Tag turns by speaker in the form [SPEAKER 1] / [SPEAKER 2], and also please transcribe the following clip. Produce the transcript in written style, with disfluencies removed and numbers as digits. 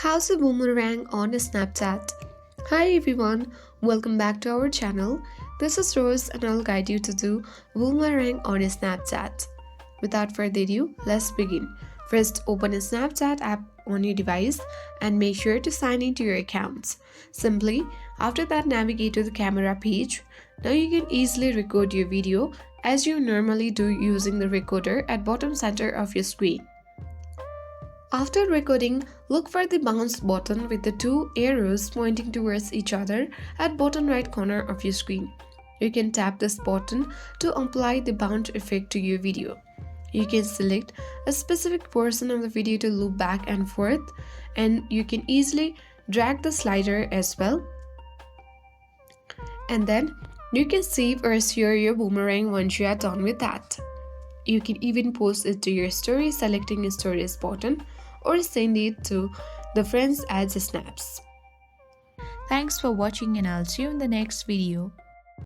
[SPEAKER 1] How's a boomerang on Snapchat? Hi everyone, welcome back to our channel. This is Rose and I'll guide you to do boomerang on Snapchat. Without further ado, let's begin. First, open a Snapchat app on your device and make sure to sign into your accounts. Simply, after that, navigate to the camera page. Now you can easily record your video as you normally do using the recorder at bottom center of your screen. After recording, look for the bounce button with the two arrows pointing towards each other at bottom right corner of your screen. You can tap this button to apply the bounce effect to your video. You can select a specific portion of the video to loop back and forth, and you can easily drag the slider as well. And then you can save or share your boomerang once you are done with that. You can even post it to your story selecting a stories button or send it to the friends as snaps.
[SPEAKER 2] Thanks for watching and I'll see you in the next video.